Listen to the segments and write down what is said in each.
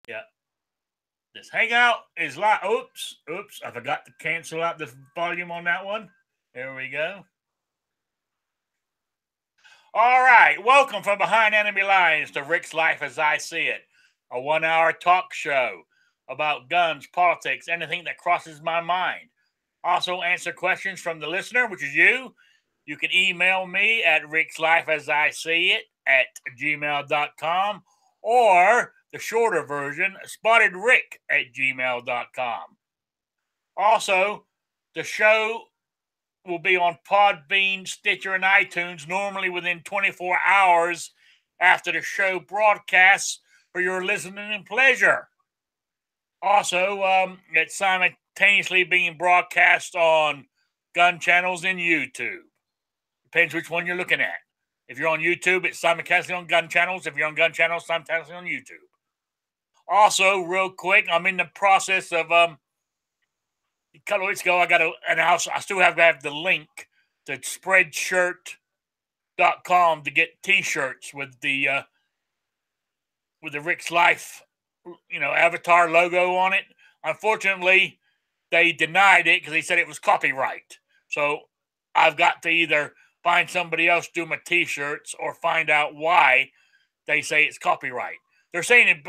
Yeah. This hangout is live. Oops. I forgot to cancel out the volume on that one. There we go. All right. Welcome from behind enemy lines to Rick's Life as I See It, a 1 hour talk show about guns, politics, anything that crosses my mind. Also, answer questions from the listener, which is you. You can email me at rickslifeasiseeit@gmail.com or the shorter version, spottedrick@gmail.com. Also, the show will be on Podbean, Stitcher, and iTunes normally within 24 hours after the show broadcasts for your listening and pleasure. Also, it's simultaneously being broadcast on gun channels and YouTube. Depends which one you're looking at. If you're on YouTube, it's simultaneously on gun channels. If you're on gun channels, simultaneously on YouTube. Also, real quick, I'm in the process of a couple of weeks ago, I got I still have to have the link to spreadshirt.com to get t-shirts with the Rick's Life, avatar logo on it. Unfortunately, they denied it because they said it was copyright. So I've got to either find somebody else to do my t-shirts or find out why they say it's copyright. They're saying it,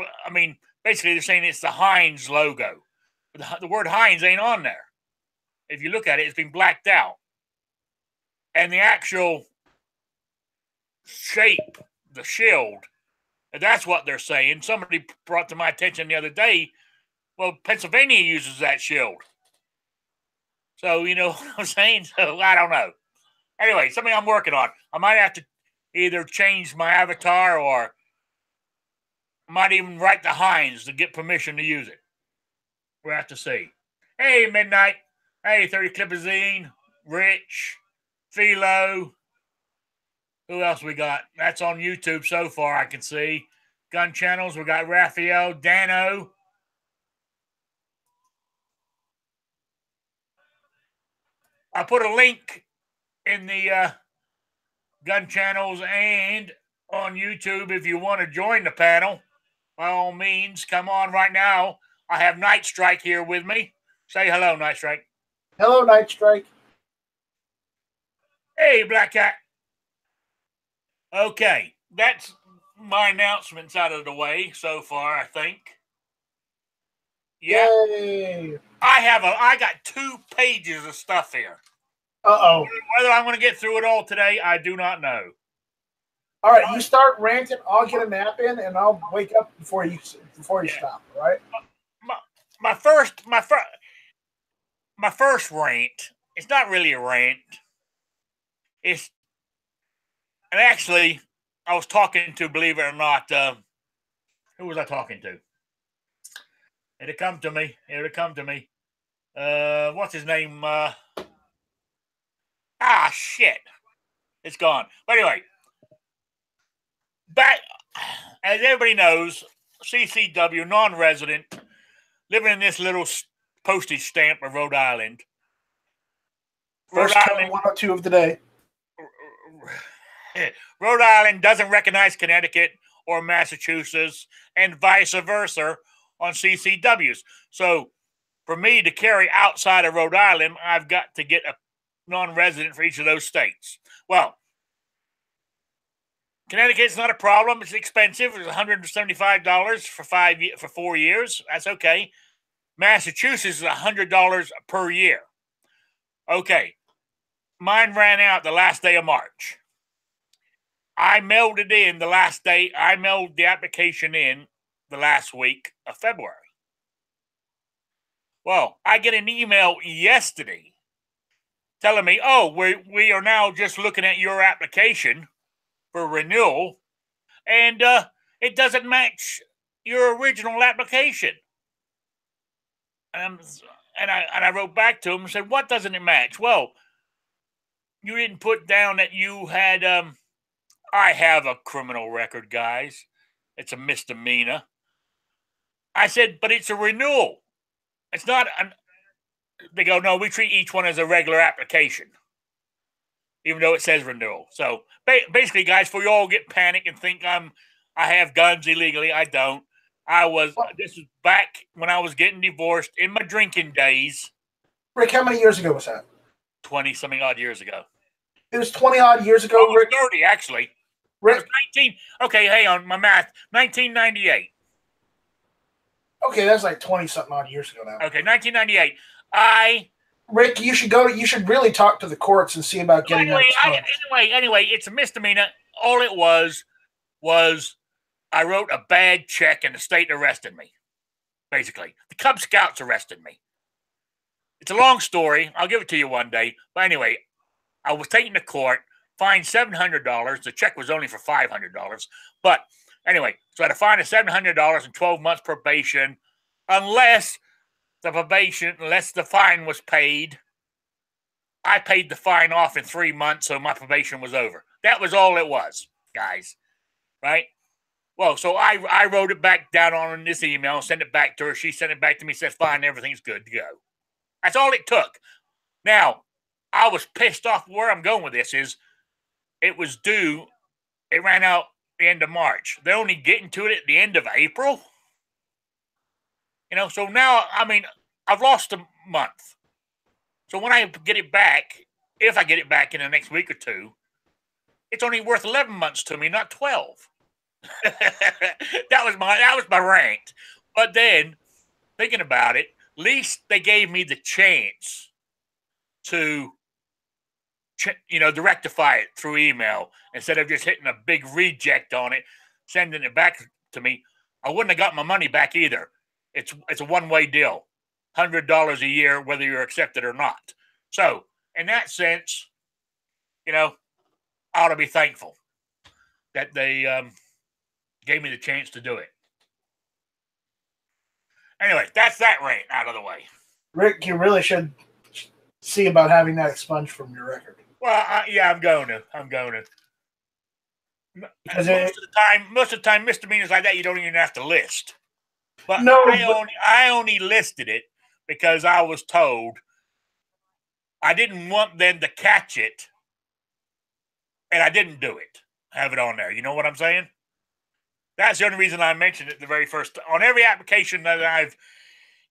basically they're saying it's the Heinz logo. The word Heinz ain't on there. If you look at it, it's been blacked out. And the actual shape, the shield, that's what they're saying. Somebody brought to my attention the other day, well, Pennsylvania uses that shield. So, you know what I'm saying? So, I don't know. Anyway, something I'm working on. I might have to either change my avatar or I might even write the Heinz to get permission to use it. We'll have to see. Hey, Midnight. Hey, 30 Clipazine, Rich, Philo. Who else we got? That's on YouTube so far, I can see. Gun channels, we got Raphael, Dano. I put a link in the gun channels and on YouTube if you want to join the panel. By all means, come on right now. I have Night Strike here with me. Say hello, Night Strike. Hello, Night Strike. Hey, Black Cat. Okay, that's my announcements out of the way so far, I think. Yeah. Yay. I got 2 pages of stuff here. Uh-oh. Whether I'm going to get through it all today, I do not know. All right, you start ranting, I'll get a nap in, and I'll wake up before you stop, all right? My first rant, it's not really a rant. And actually, I was talking to, believe it or not, who was I talking to? It'll come to me. What's his name? Shit. It's gone. But anyway, back, as everybody knows, CCW, non-resident, living in this little postage stamp of Rhode Island. First Island, 102 of the day. Rhode Island doesn't recognize Connecticut or Massachusetts and vice versa on CCWs. So for me to carry outside of Rhode Island, I've got to get a non-resident for each of those states. Well, Connecticut's not a problem. It's expensive. It's $175 for 4 years. That's okay. Massachusetts is $100 per year. Okay. Mine ran out the last day of March. I mailed it in the last day. I mailed the application in the last week of February. Well, I get an email yesterday telling me, we are now just looking at your application for renewal, and it doesn't match your original application. And I wrote back to him and said, what doesn't it match? Well, you didn't put down that you had, I have a criminal record, guys. It's a misdemeanor. I said, but it's a renewal. It's not, they go, no, we treat each one as a regular application, even though it says renewal. So basically, guys, before you all get panicked and think I have guns illegally, I don't. This is back when I was getting divorced in my drinking days. Rick, how many years ago was that? 20-something odd years ago. It was 20 odd years ago, Almost Rick. 30, actually. Rick. It was 19. Okay, hang on, my math. 1998. Okay, that's like 20 something odd years ago now. Okay, 1998. Rick, you should really talk to the courts and see about getting that expunged. Anyway, it's a misdemeanor. All it was I wrote a bad check and the state arrested me. Basically, the Cub Scouts arrested me. It's a long story. I'll give it to you one day. But anyway, I was taken to court, fined $700. The check was only for $500. But anyway, so I had to fine of $700 and 12 months probation, unless the fine was paid. I paid the fine off in 3 months, so my probation was over. That was all it was, guys. Right? Well, so I wrote it back down on this email, sent it back to her. She sent it back to me, said, fine, everything's good to go. That's all it took. Now, I was pissed off. Where I'm going with this is it was due. It ran out the end of March. They're only getting to it at the end of April. So now, I've lost a month. So when I get it back, if I get it back in the next week or two, it's only worth 11 months to me, not 12. That was my rant. But then, thinking about it, at least they gave me the chance to, to rectify it through email instead of just hitting a big reject on it, sending it back to me. I wouldn't have got my money back either. It's a one-way deal, $100 a year, whether you're accepted or not. So, in that sense, I ought to be thankful that they gave me the chance to do it. Anyway, that's that rant out of the way. Rick, you really should see about having that expunged from your record. Well, yeah, I'm going to. Because most of the time, misdemeanors like that, you don't even have to list. But I only listed it because I was told I didn't want them to catch it, and I didn't do it. Have it on there. You know what I'm saying? That's the only reason I mentioned it the very first. On every application that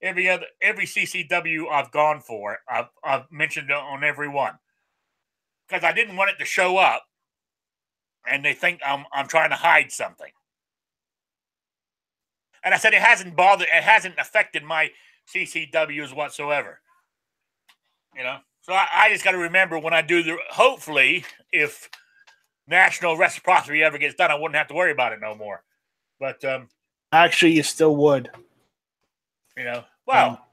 every CCW I've gone for, I've mentioned it on every one because I didn't want it to show up, and they think I'm trying to hide something. And I said it hasn't affected my CCWs whatsoever. So I just got to remember when I do hopefully, if national reciprocity ever gets done, I wouldn't have to worry about it no more. But actually, you still would. Well,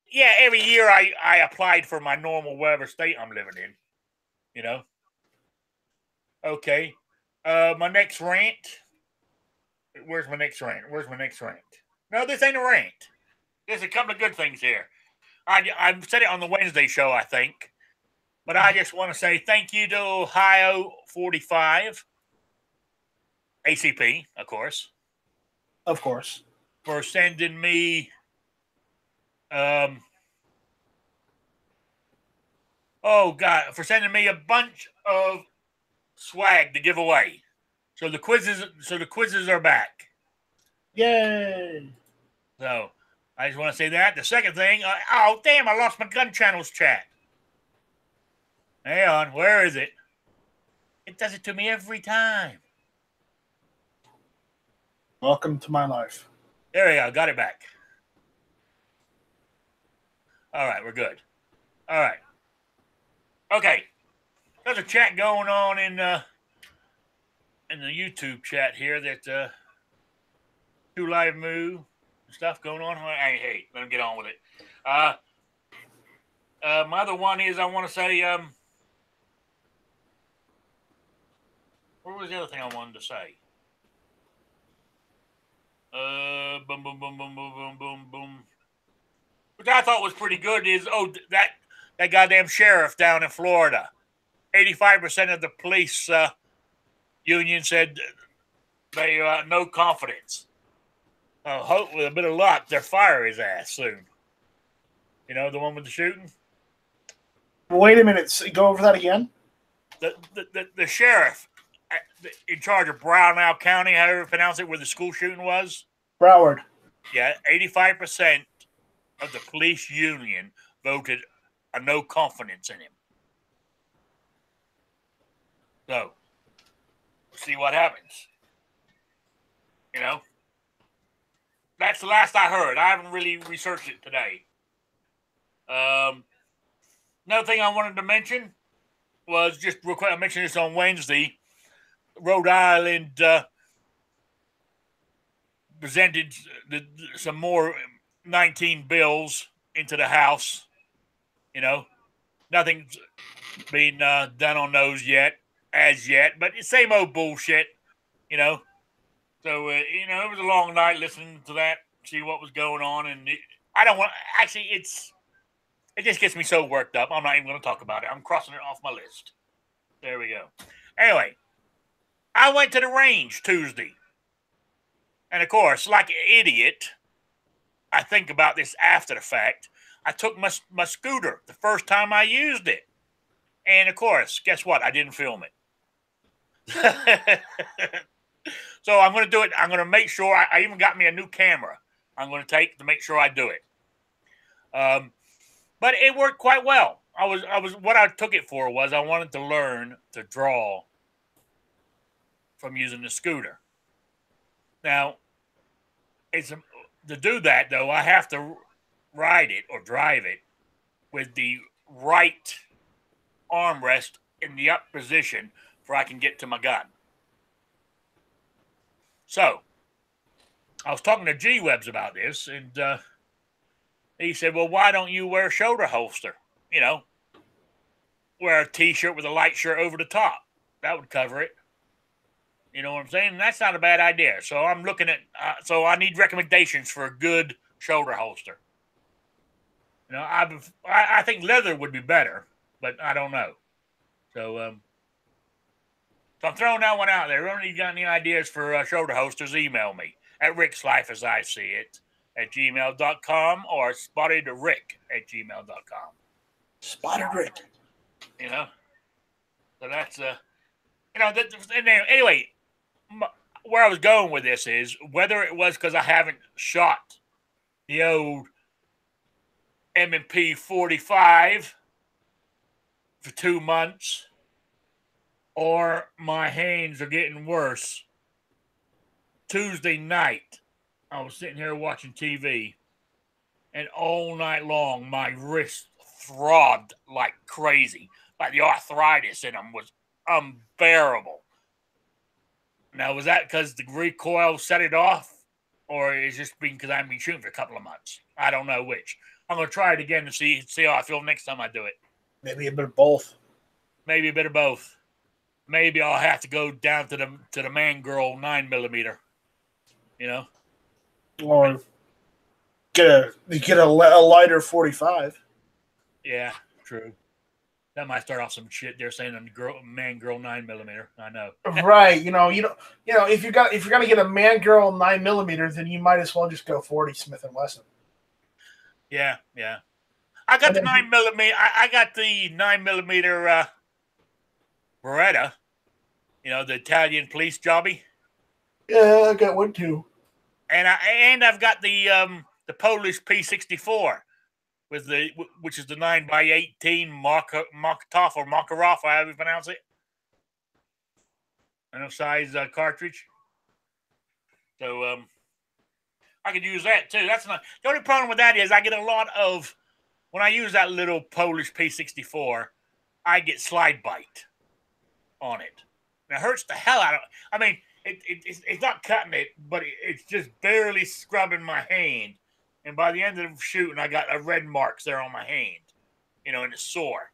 yeah, every year I applied for my normal whatever state I'm living in. Okay. My next rant. Where's my next rant? No, this ain't a rant. There's a couple of good things here. I said it on the Wednesday show, I think. But I just want to say thank you to Ohio 45, ACP, of course. Of course. For sending me for sending me a bunch of swag to give away. So the quizzes are back. Yay. So I just want to say that. The second thing, damn, I lost my Gun Channels chat. Hang on, where is it? It does it to me every time. Welcome to my life. There we go, got it back. All right, we're good. All right. Okay. There's a chat going on in the YouTube chat here that Two Live Moo stuff going on. Hey, let me get on with it. My other one is I want to say what was the other thing I wanted to say? Boom, boom, boom, boom, boom, boom, boom, boom. Which I thought was pretty good is that goddamn sheriff down in Florida. 85% of the police union said they no confidence. Hope with a bit of luck, they'll fire his ass soon. The one with the shooting. Wait a minute. Go over that again. The sheriff in charge of Brownell County, however you pronounce it, where the school shooting was. Broward. Yeah, 85% of the police union voted a no confidence in him. So, see what happens. You know, that's the last I heard. I haven't really researched it today. Another thing I wanted to mention was just real quick. I mentioned this on Wednesday. Rhode Island presented some more 19 bills into the House. You know, nothing's been done on those yet, but it's same old bullshit. You know, so it was a long night listening to that, see what was going on, and I don't want. Actually, it just gets me so worked up. I'm not even going to talk about it. I'm crossing it off my list. There we go. Anyway, I went to the range Tuesday. And of course, like an idiot, I think about this after the fact. I took my scooter the first time I used it. And of course, guess what? I didn't film it. So I'm going to do it. I'm going to make sure. I even got me a new camera I'm going to take to make sure I do it. But it worked quite well. What I took it for was I wanted to learn to draw from using the scooter. Now, to do that, though, I have to ride it or drive it with the right armrest in the up position where I can get to my gun. So, I was talking to G-Webs about this, and he said, well, why don't you wear a shoulder holster? You know, wear a T-shirt with a light shirt over the top. That would cover it. You know what I'm saying? And that's not a bad idea. So I'm looking at, so I need recommendations for a good shoulder holster. You know, I think leather would be better, but I don't know. So, so I'm throwing that one out there. If you got any ideas for shoulder holsters, email me at ricklifeasiseeit at gmail.com or spottedrick@gmail.com. Spotted Rick. You know? So that's, anyway, where I was going with this is whether it was because I haven't shot the old M&P 45 for 2 months or my hands are getting worse. Tuesday night, I was sitting here watching TV, and all night long, my wrists throbbed like crazy. Like the arthritis in them was unbearable. Now, was that because the recoil set it off, or is this because I haven't been shooting for a couple of months? I don't know which. I'm going to try it again to see how I feel next time I do it. Maybe a bit of both. Maybe a bit of both. Maybe I'll have to go down to the man girl 9mm. You know, or get a lighter 45. Yeah, true. That might start off some shit. They're saying a man girl 9mm. I know. Right. If you're gonna get a man girl 9mm, then you might as well just go 40 Smith and Wesson. Yeah. I got the 9mm. I got the 9mm Beretta. You know, the Italian police jobby. Yeah, I got one too. And I've got the Polish P64 which is the 9x18 Makarov or Makarov, however you pronounce it. I know size cartridge. So I could use that too. That's not the only problem with that is I get a lot of when I use that little Polish P64, I get slide bite on it. And it hurts the hell out of it. I mean, it's not cutting it, but it's just barely scrubbing my hand. And by the end of the shooting, I got a red marks there on my hand, and it's sore.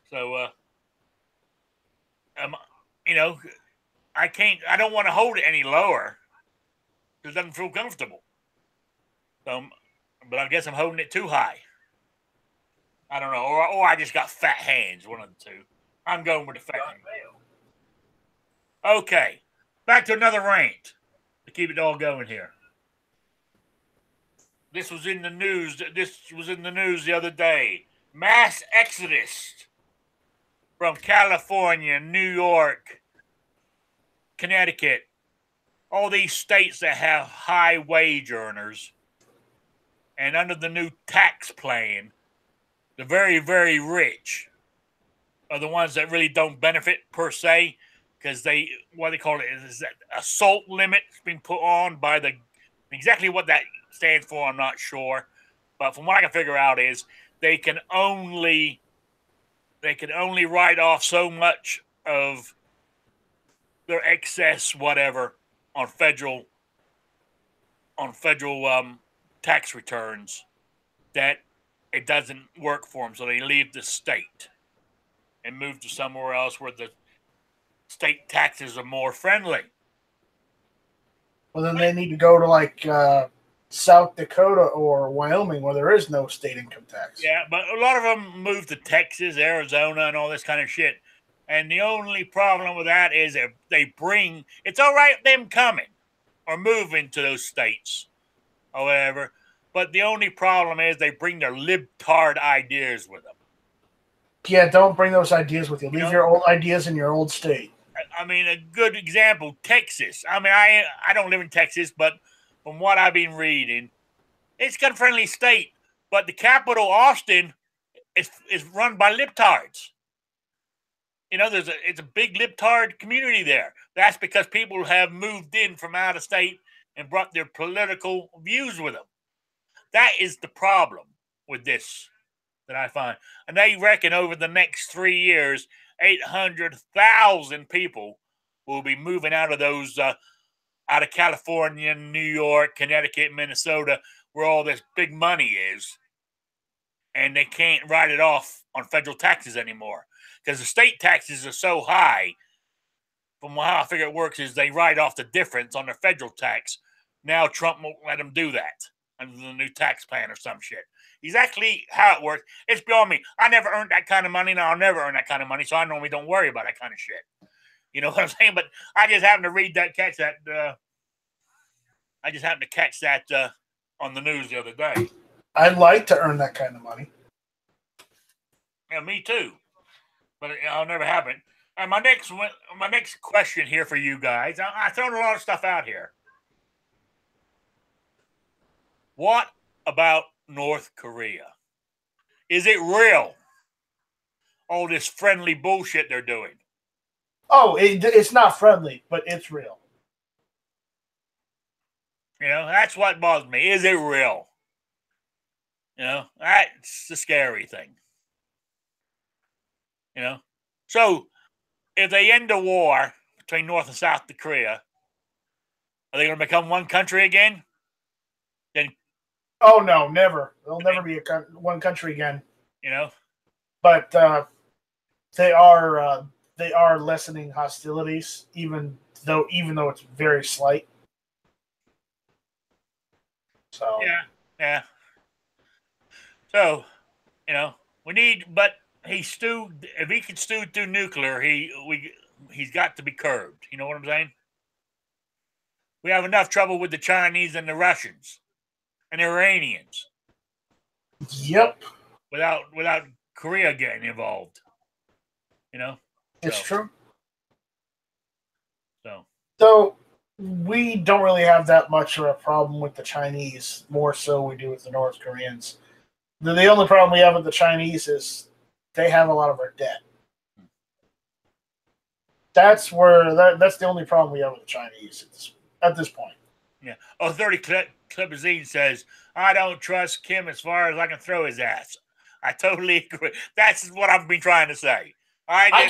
So, I don't want to hold it any lower because it doesn't feel comfortable. So, but I guess I'm holding it too high. I don't know, or I just got fat hands, one of the two. I'm going with the fat hands. Okay, back to another rant to keep it all going here. This was in the news. The other day. Mass exodus from California, New York, Connecticut, all these states that have high wage earners, and under the new tax plan, the very, very rich are the ones that really don't benefit per se, because what they call it is that a SALT limit being put on by exactly what that stands for, I'm not sure. But from what I can figure out is they can only write off so much of their excess whatever on federal tax returns that it doesn't work for them, so they leave the state and move to somewhere else where the state taxes are more friendly. Well, then they need to go to like South Dakota or Wyoming, where there is no state income tax. Yeah, but a lot of them move to Texas, Arizona, and all this kind of shit. And the only problem with that is if they bring, it's all right them coming or moving to those states or whatever, but the only problem is they bring their libtard ideas with them. Yeah, don't bring those ideas with you. Leave your old ideas in your old state. I mean, a good example, Texas. I mean, I don't live in Texas, but from what I've been reading, it's a gun-friendly state. But the capital, Austin, is run by libtards. You know, it's a big libtard community there. That's because people have moved in from out of state and brought their political views with them. That is the problem with this that I find. And they reckon over the next 3 years, 800,000 people will be moving out of those, out of California, New York, Connecticut, Minnesota, where all this big money is. And they can't write it off on federal taxes anymore. Because the state taxes are so high, from how I figure it works is they write off the difference on their federal tax. Now Trump won't let them do that under the new tax plan or some shit. Exactly how it works, it's beyond me. I never earned that kind of money, and I'll never earn that kind of money, so I normally don't worry about that kind of shit. You know what I'm saying? But I just happened to catch that on the news the other day. I'd like to earn that kind of money. Yeah, me too. But it'll never happen. And my next question here for you guys, I've thrown a lot of stuff out here. What about North Korea? Is it real? All this friendly bullshit they're doing. Oh, it's not friendly, but it's real. You know, that's what bothers me. Is it real? You know, that's the scary thing. You know? So, if they end the war between North and South Korea, are they going to become one country again? Then, oh no, never. They'll never be one country again. You know, but they are lessening hostilities, even though it's very slight. So yeah. So, you know, we need, but if he can stew through nuclear, he's got to be curbed. You know what I'm saying? We have enough trouble with the Chinese and the Russians and the Iranians. Yep. Without Korea getting involved. You know? It's true. So we don't really have that much of a problem with the Chinese. More so we do with the North Koreans. The only problem we have with the Chinese is they have a lot of our debt. That's the only problem we have with the Chinese at this point. Yeah. Oh, 30 Klebazine says, I don't trust Kim as far as I can throw his ass. I totally agree. That's what I've been trying to say. I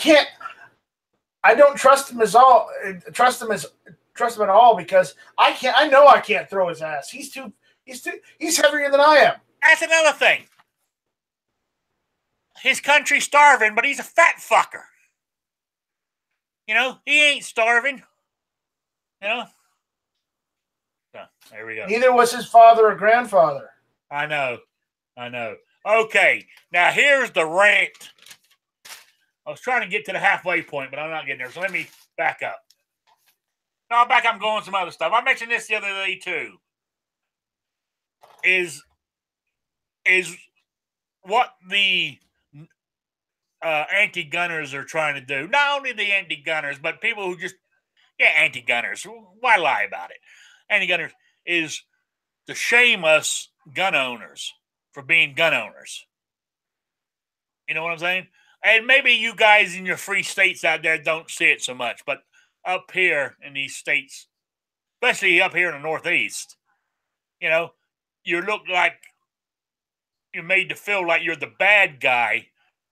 don't trust him trust him at all because I know I can't throw his ass. He's heavier than I am. That's another thing. His country's starving, but he's a fat fucker. You know, he ain't starving. You know? So, there we go. Neither was his father or grandfather. I know. Okay, now here's the rant. I was trying to get to the halfway point, but I'm not getting there, so let me back up. No, I'm going some other stuff. I mentioned this the other day, too. Is what the anti-gunners are trying to do. Not only the anti-gunners, but people who just Yeah, anti-gunners. Why lie about it? Anti-gunners is to shame us gun owners for being gun owners. You know what I'm saying? And maybe you guys in your free states out there don't see it so much, but up here in these states, especially up here in the Northeast, you know, you look like you're made to feel like you're the bad guy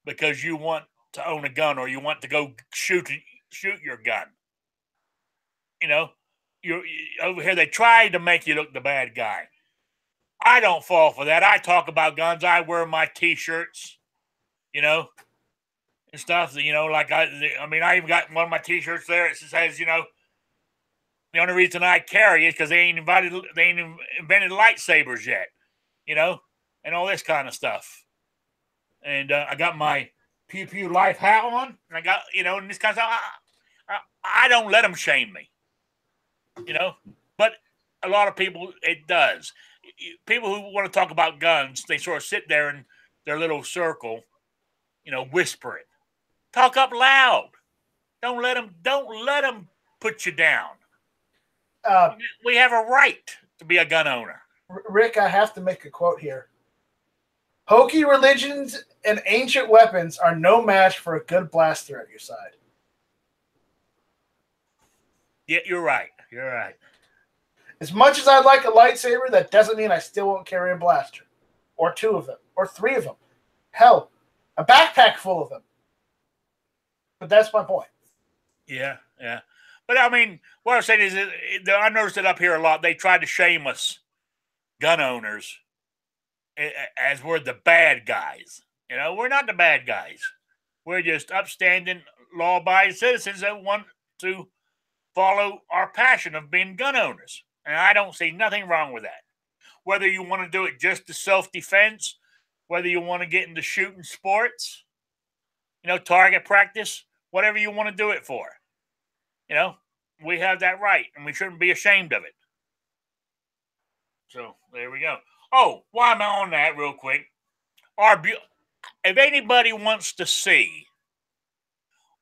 because you want to own a gun or you want to go shoot your gun. You know, over here they try to make you look the bad guy. I don't fall for that. I talk about guns. I wear my T-shirts, you know, and stuff. You know, like I mean, I even got one of my T-shirts there. It says, you know, the only reason I carry it because they ain't invented lightsabers yet, you know, and all this kind of stuff. And I got my Pew Pew Life hat on, and I got, you know, and this kind of stuff. I don't let them shame me, you know, but a lot of people, it does. People who want to talk about guns, they sort of sit there in their little circle, you know, whispering. Talk up loud. Don't let them put you down. We have a right to be a gun owner. Rick, I have to make a quote here. Hokey religions and ancient weapons are no match for a good blaster at your side. Yeah, you're right. You're right. As much as I'd like a lightsaber, that doesn't mean I still won't carry a blaster. Or 2 of them. Or 3 of them. Hell, a backpack full of them. But that's my point. Yeah, yeah. But I mean, what I'm saying is, I noticed it up here a lot. They tried to shame us gun owners as we're the bad guys. You know, we're not the bad guys. We're just upstanding, law-abiding citizens that want to follow our passion of being gun owners. And I don't see nothing wrong with that. Whether you want to do it just to self-defense, whether you want to get into shooting sports, you know, target practice, whatever you want to do it for. You know, we have that right, and we shouldn't be ashamed of it. So, there we go. Oh, while I'm on that real quick, if anybody wants to see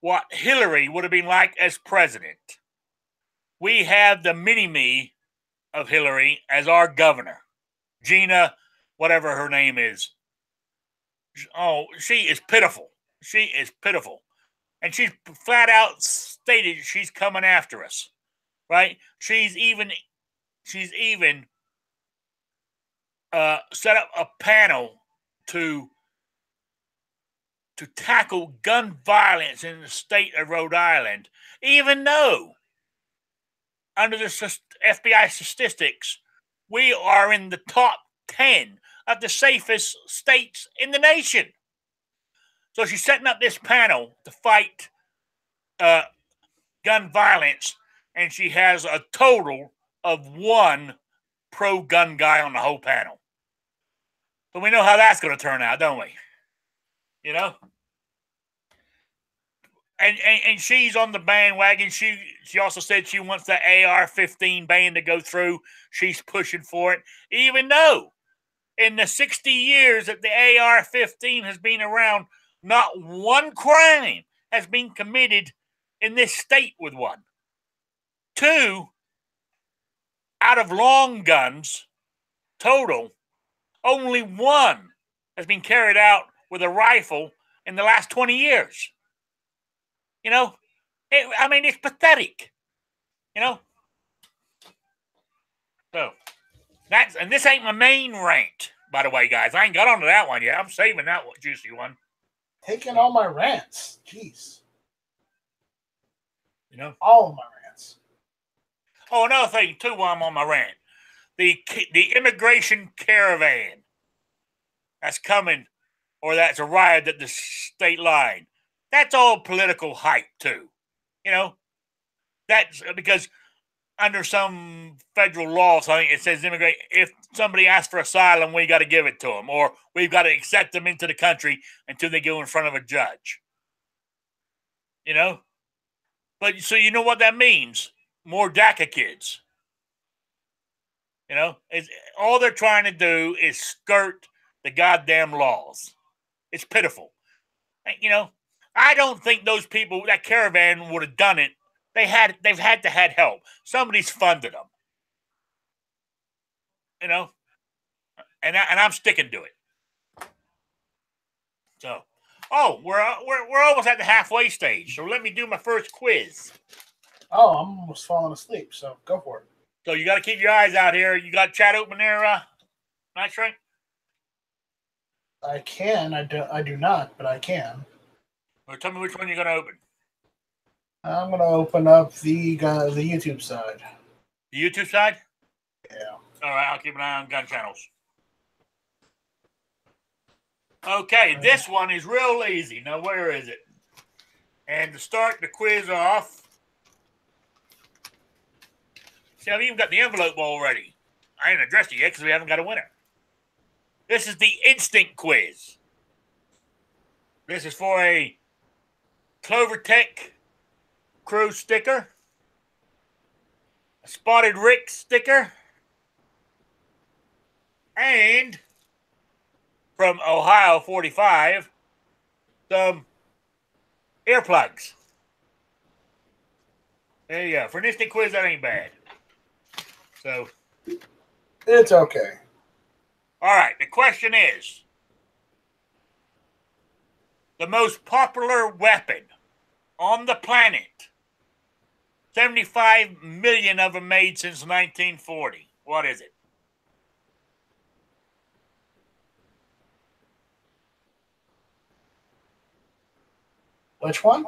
what Hillary would have been like as president, we have the mini-me of Hillary as our governor. Gina, whatever her name is. Oh, she is pitiful. She is pitiful. And she's flat out stated she's coming after us. Right? She's even set up a panel to tackle gun violence in the state of Rhode Island, even though under the FBI statistics, we are in the top 10 of the safest states in the nation. So she's setting up this panel to fight gun violence, and she has a total of 1 pro-gun guy on the whole panel. But we know how that's going to turn out, don't we? You know? And she's on the bandwagon. She also said she wants the AR-15 ban to go through. She's pushing for it, even though in the 60 years that the AR-15 has been around, not one crime has been committed in this state with one. 2 out of long guns total, only 1 has been carried out with a rifle in the last 20 years. You know, I mean, it's pathetic. You know, so and this ain't my main rant, by the way, guys. I ain't got onto that one yet. I'm saving that one, juicy one. Taking all my rants, jeez. You know, all of my rants. Oh, another thing too, while I'm on my rant, the immigration caravan that's coming, or that's arrived at the state line. That's all political hype, too. You know, that's because under some federal law, something it says if somebody asks for asylum, we got to give it to them, or we've got to accept them into the country until they go in front of a judge. You know? But so you know what that means? More DACA kids. You know? All they're trying to do is skirt the goddamn laws. It's pitiful. You know? I don't think those people, that caravan would have done it they've had to have help. Somebody's funded them. You know, and I'm sticking to it. So, we're almost at the halfway stage. So let me do my first quiz. Oh, I'm almost falling asleep. So go for it. So you got to keep your eyes out here. You got chat open there, Night Shrink? I can. I do not, but I can. Well, tell me which one you're going to open. I'm going to open up the YouTube side. The YouTube side? Yeah. All right, I'll keep an eye on gun channels. Okay, this one is real easy. Now, where is it? And to start the quiz off, see, I've even got the envelope already. I ain't addressed it yet because we haven't got a winner. This is the instinct quiz. This is for a Clover Tech Crew sticker, a Spotted Rick sticker, and from Ohio 45, some earplugs. There you go. For an instant quiz, that ain't bad. So, it's okay. All right. The question is, the most popular weapon on the planet. 75 million of them made since 1940. What is it? Which one?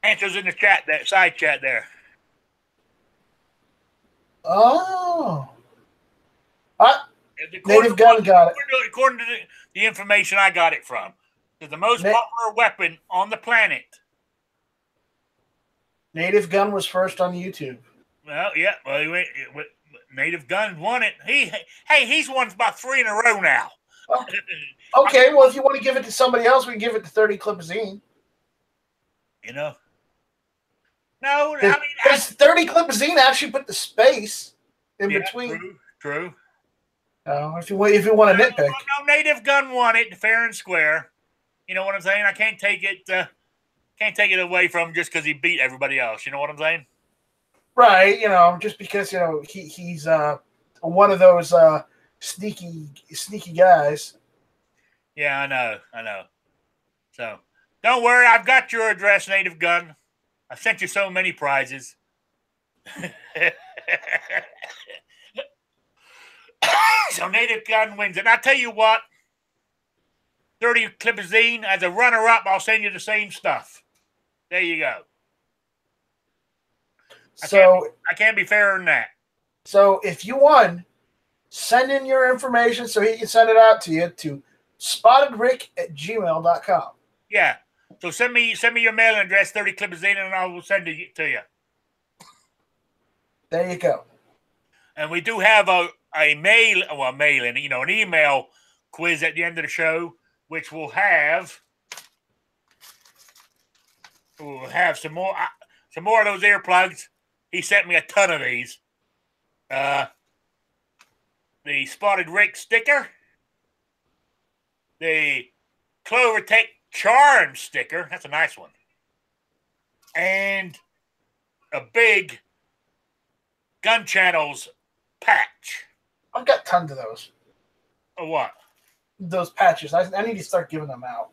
Answers in the chat, that side chat there. Oh. Native Gun got it. According to the information I got it from. The most popular weapon on the planet. Native Gun was first on YouTube. Well, yeah. Well, Native Gun won it. He's won about 3 in a row now. Oh. Okay, well, if you want to give it to somebody else, we can give it to 30 Clipazine. You know? No, I mean... Because 30 Clipazine actually put the space in between. True. If you want to nitpick. No, Native Gun won it fair and square. You know what I'm saying? I can't take it away from him just because he beat everybody else. You know what I'm saying? Right. Just because he's one of those sneaky guys. Yeah, I know. So don't worry, I've got your address, Native Gun. I sent you so many prizes. So Native Gun wins it. And I tell you what, 30 Clipazine, as a runner-up, I'll send you the same stuff. There you go. I can't be fairer than that. So if you won, send in your information so he can send it out to you to spottedrick@gmail.com. Yeah. So send me your mailing address, 30 Clipazine, and I will send it to you. There you go. And we do have an email quiz at the end of the show, which will have some more of those earplugs. He sent me a ton of these. The Spotted Rick sticker, the Clover Tech Charm sticker. That's a nice one. And a big Gun Channels patch. I've got tons of those. Or what? Those patches. I need to start giving them out.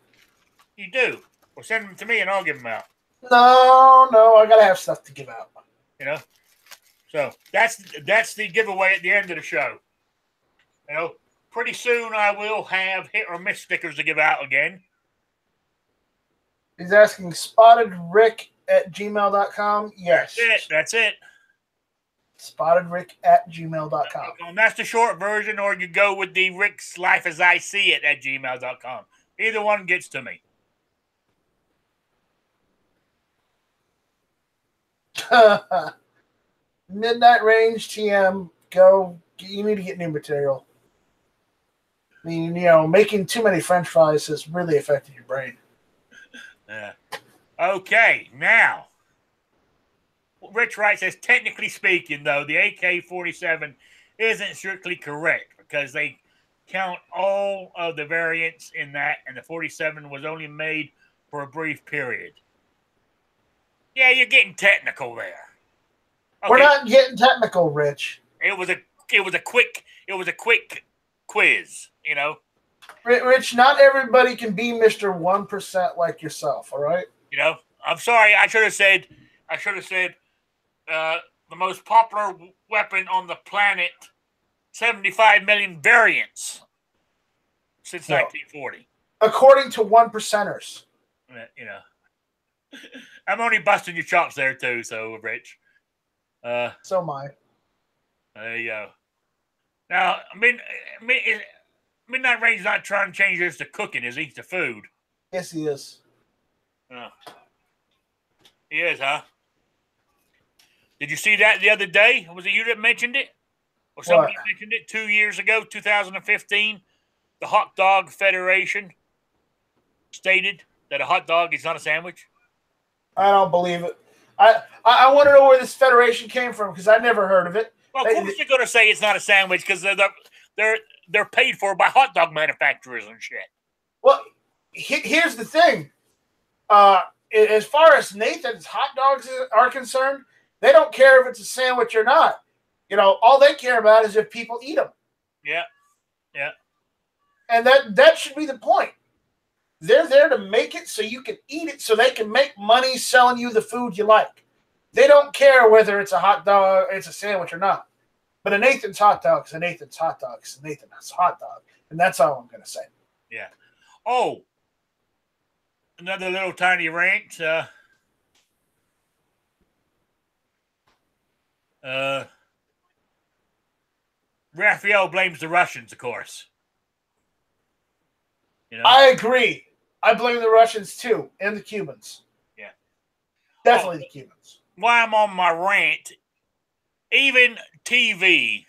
You do? Well, send them to me and I'll give them out. No, I gotta have stuff to give out. So that's the giveaway at the end of the show. Pretty soon I will have hit or miss stickers to give out again. He's asking spottedrick@gmail.com. Yes. That's it. spottedrick@gmail.com. And that's the short version, or you go with the Rick's Life as I See It @gmail.com. Either one gets to me. Midnight Range TM, go. You need to get new material. I mean, making too many French fries has really affected your brain. Yeah. Okay, now, Rich Wright says, technically speaking, though, the AK-47 isn't strictly correct because they count all of the variants in that, and the 47 was only made for a brief period. Yeah, you're getting technical there. Okay. We're not getting technical, Rich. It was a quick quiz, you know. Rich, not everybody can be Mr. 1% like yourself, all right? You know, I'm sorry. I should have said the most popular weapon on the planet, 75 million variants since 1940. According to 1%ers. You know, I'm only busting your chops there too, so Rich. So am I. There you go. Now, Midnight Rain's not trying to change this to cooking, is he? To food. Yes, he is. Oh. He is, huh? Did you see that the other day? Was it you that mentioned it? Or somebody mentioned it 2 years ago, 2015? The Hot Dog Federation stated that a hot dog is not a sandwich? I don't believe it. I want to know where this federation came from because I never heard of it. Well, of course you're going to say it's not a sandwich because they're paid for by hot dog manufacturers and shit. Well, here's the thing. As far as Nathan's hot dogs are concerned, they don't care if it's a sandwich or not. You know, all they care about is if people eat them. Yeah. And that should be the point. They're there to make it so you can eat it so they can make money selling you the food you like. They don't care whether it's a hot dog, it's a sandwich or not. But a Nathan's hot dog is a Nathan's hot dog is a Nathan's hot dog. And that's all I'm going to say. Yeah. Oh, another little tiny rant. Raphael blames the Russians, of course. You know? I agree. I blame the Russians too, and the Cubans. Yeah. Definitely the Cubans. While I'm on my rant, even TV,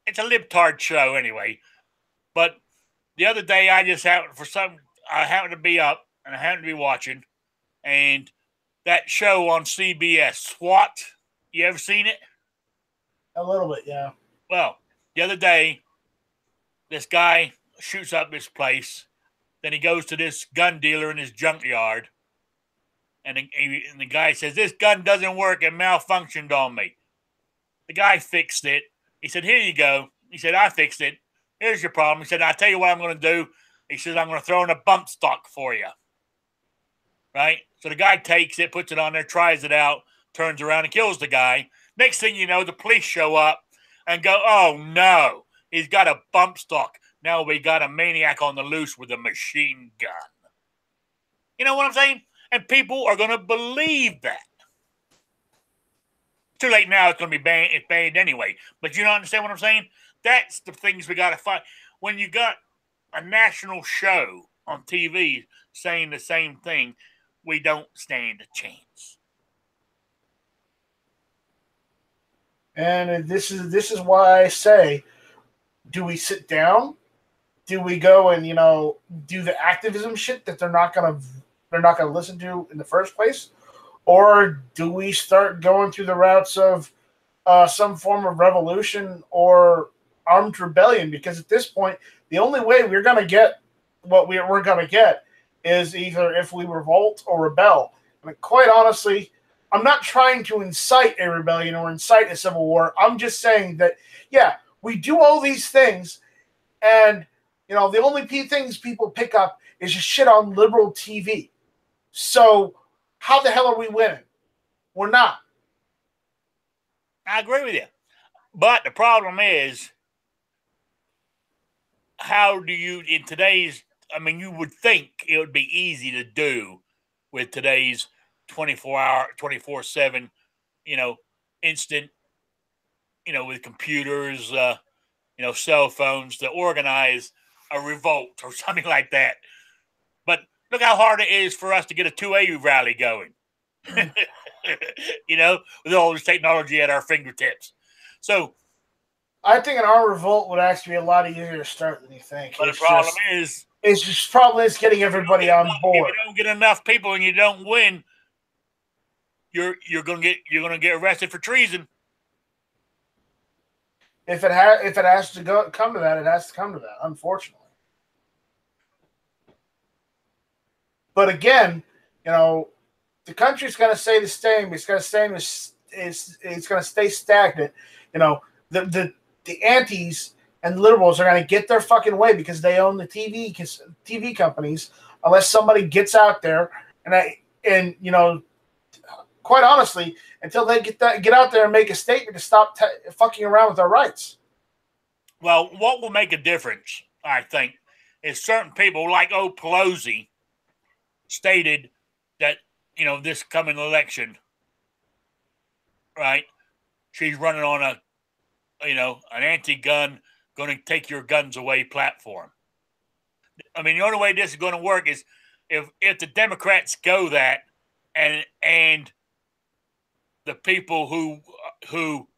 it's a libtard show anyway, but the other day I happened to be up and I happened to be watching, and that show on CBS, SWAT, you ever seen it? A little bit, yeah. Well, the other day, this guy shoots up this place. Then he goes to this gun dealer in his junkyard. And the guy says, this gun doesn't work. It malfunctioned on me. The guy fixed it. He said, here you go. He said, I fixed it. Here's your problem. He said, I'll tell you what I'm going to do. He says, I'm going to throw in a bump stock for you. Right? So the guy takes it, puts it on there, tries it out, turns around and kills the guy. Next thing you know, the police show up and go, oh, no, he's got a bump stock. Now we got a maniac on the loose with a machine gun. You know what I'm saying? And people are going to believe that. Too late now. It's going to be banned. It's banned anyway. But you don't understand what I'm saying? That's the things we got to fight. When you got a national show on TV saying the same thing, we don't stand a chance. And this is why I say, do we sit down? Do we go and, do the activism shit that they're not gonna listen to in the first place? Or do we start going through the routes of some form of revolution or armed rebellion? Because at this point, the only way we're going to get what we're going to get is either if we revolt or rebel. I mean, quite honestly, I'm not trying to incite a rebellion or incite a civil war. I'm just saying that, yeah, we do all these things, and the only things people pick up is just shit on liberal TV. So how the hell are we winning? We're not. I agree with you. But the problem is, how do you, in today's, you would think it would be easy to do with today's 24-hour, 24/7, instant, with computers, cell phones to organize a revolt or something like that. But look how hard it is for us to get a 2A rally going, with all this technology at our fingertips. So I think an armed revolt would actually be a lot easier to start than you think. But the problem is, it's just probably getting everybody on board. If you don't get enough people and you don't win, you're gonna get arrested for treason. If it has to come to that, it has to come to that, unfortunately. But again, the country's going to stay the same. It's going to stay. It's going to stay stagnant. The antis and liberals are going to get their fucking way because they own the TV companies. Unless somebody gets out there and quite honestly, until they get out there and make a statement to stop fucking around with our rights. Well, what will make a difference, I think, is certain people like Pelosi stated that, this coming election, right, she's running on an anti-gun, going to take your guns away platform. I mean, the only way this is going to work is if the Democrats go that and the people who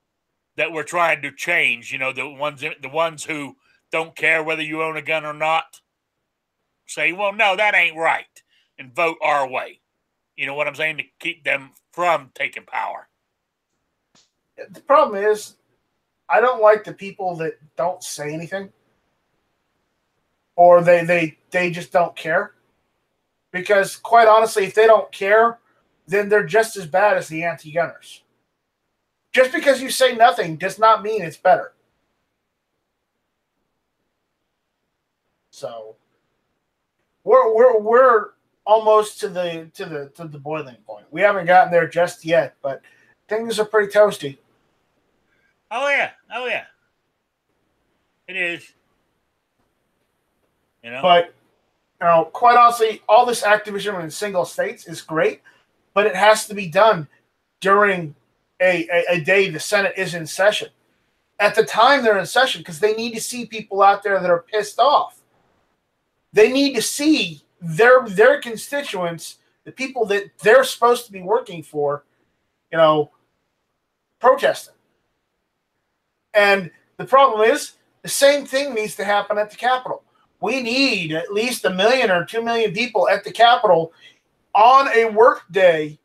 that we're trying to change, the ones who don't care whether you own a gun or not, say, well, no, that ain't right, and vote our way. You know what I'm saying? To keep them from taking power. The problem is, I don't like the people that don't say anything, or they just don't care. Because quite honestly, if they don't care, then they're just as bad as the anti-gunners. Just because you say nothing does not mean it's better. So we're almost to the boiling point. We haven't gotten there just yet, but things are pretty toasty. Oh yeah. It is. But quite honestly, all this activism in single states is great, but it has to be done during a day the Senate is in session. At the time they're in session, because they need to see people out there that are pissed off. They need to see their constituents, the people that they're supposed to be working for, protesting. And the problem is, the same thing needs to happen at the Capitol. We need at least 1 million or 2 million people at the Capitol on a work day,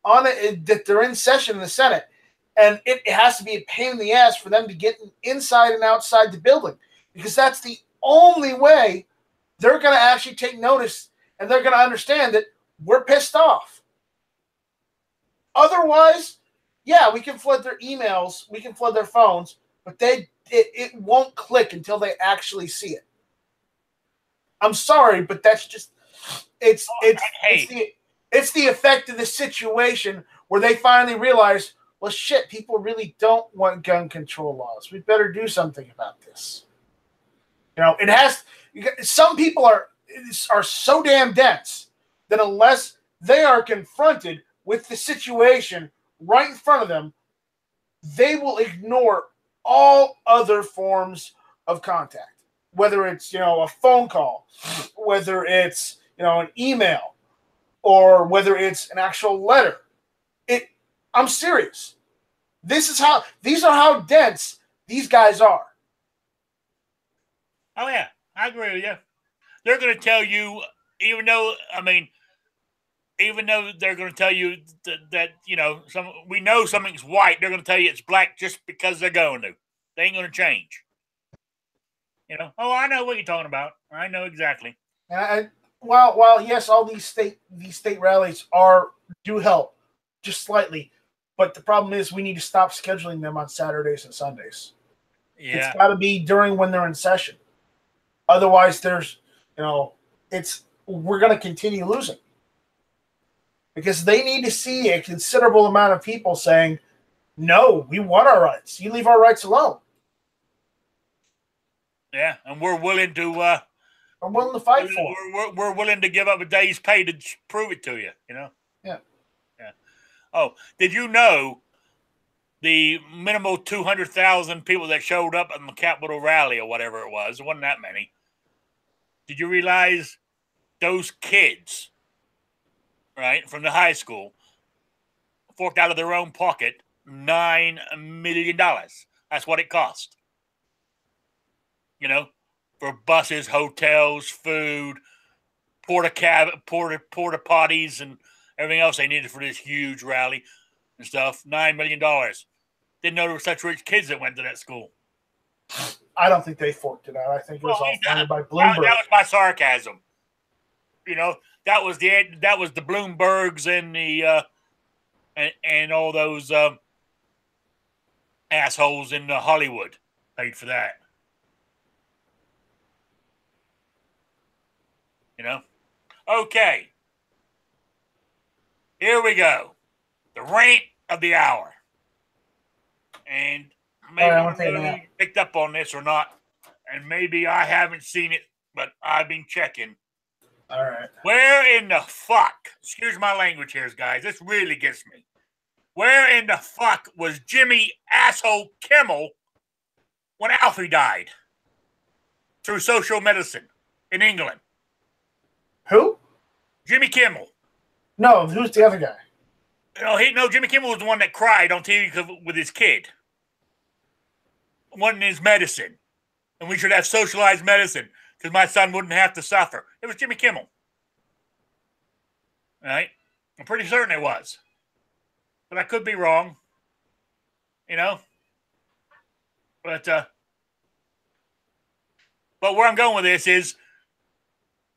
that they're in session in the Senate, and it has to be a pain in the ass for them to get inside and outside the building, because that's the only way they're going to actually take notice and they're going to understand that we're pissed off. Otherwise, yeah, we can flood their emails, we can flood their phones, but it won't click until they actually see it. I'm sorry, but that's just it's the effect of the situation where they finally realize, well, shit, people really don't want gun control laws. We better do something about this. Some people are so damn dense that unless they are confronted with the situation right in front of them, they will ignore all other forms of contact. Whether it's, a phone call, whether it's, an email, or whether it's an actual letter. I'm serious. These are how dense these guys are. Oh yeah, I agree with you. They're going to tell you, even though they're going to tell you that we know something's white, they're going to tell you it's black just because they're going to. They ain't going to change. Oh, I know what you're talking about. I know exactly. While yes, all these state rallies do help just slightly, but the problem is we need to stop scheduling them on Saturdays and Sundays. Yeah. It's got to be during when they're in session. Otherwise, we're going to continue losing, because they need to see a considerable amount of people saying, "No, we want our rights. You leave our rights alone." Yeah, and we're willing to. I'm willing to fight for it. We're willing to give up a day's pay to prove it to you. Yeah. Oh, did you know the minimal 200,000 people that showed up at the Capitol rally or whatever it was? There wasn't that many. Did you realize those kids, right, from the high school, forked out of their own pocket $9 million? That's what it cost. For buses, hotels, food, porta potties, and everything else they needed for this huge rally and stuff. $9 million. Didn't know there were such rich kids that went to that school. I don't think they forked it out. I think it was all funded by Bloomberg. That was my sarcasm. that was the Bloombergs and the and all those assholes in Hollywood paid for that. You know? Okay. Here we go. The rant of the hour. And maybe you picked up on this or not. And maybe I haven't seen it, but I've been checking. All right. Where in the fuck, excuse my language here, guys, this really gets me. Where in the fuck was Jimmy asshole Kimmel when Alfie died? Through social medicine in England. Who? Jimmy Kimmel. No, who's the other guy? Jimmy Kimmel was the one that cried on TV with his kid. Wanting his medicine. And we should have socialized medicine because my son wouldn't have to suffer. It was Jimmy Kimmel. All right? I'm pretty certain it was. But I could be wrong. You know? But where I'm going with this is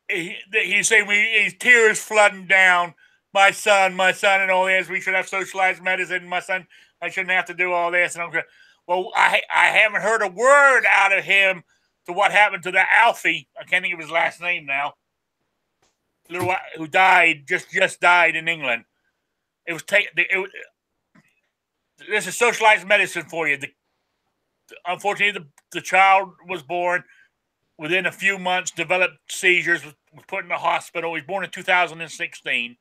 he's saying his tears flooding down. My son, and all this. We should have socialized medicine. My son, I shouldn't have to do all this. And well, I haven't heard a word out of him to what happened to the Alfie. I can't think of his last name now. Who died, just died in England. It was this is socialized medicine for you. Unfortunately, the child was born within a few months, developed seizures, was put in the hospital. He was born in 2016.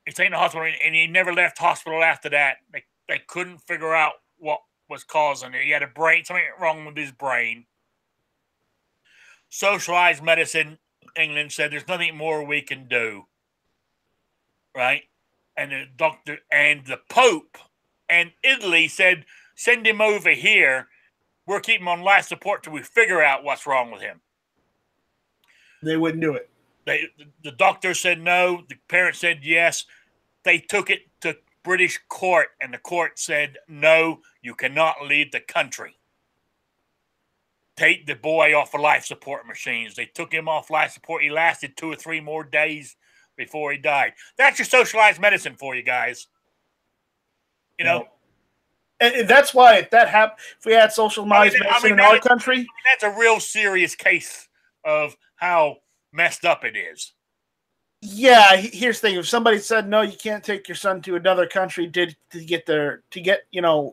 He's taken to the hospital, and he never left hospital after that. They couldn't figure out what was causing it. He had something wrong with his brain. Socialized medicine, England said, there's nothing more we can do. Right? And the doctor and the Pope and Italy said, send him over here. We're keeping him on life support till we figure out what's wrong with him. They wouldn't do it. The doctor said no. The parents said yes. They took it to British court, and the court said, no, you cannot leave the country. Take the boy off of life support machines. They took him off life support. He lasted 2 or 3 more days before he died. That's your socialized medicine for you guys. You know? And that's why if that happened, if we had socialized medicine in our country. That's a real serious case of how messed up it is. Yeah, here's the thing. If somebody said, no, you can't take your son to another country to get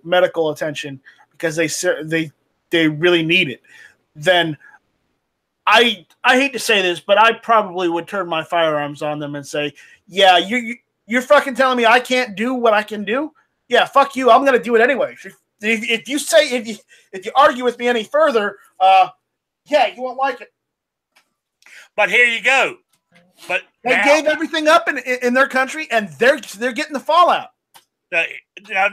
medical attention because they really need it, then I hate to say this, but I probably would turn my firearms on them and say, yeah, you're fucking telling me I can't do what I can do? Yeah, fuck you. I'm going to do it anyway. If you argue with me any further, yeah, you won't like it. But here you go. But they gave everything up in their country, and they're getting the fallout.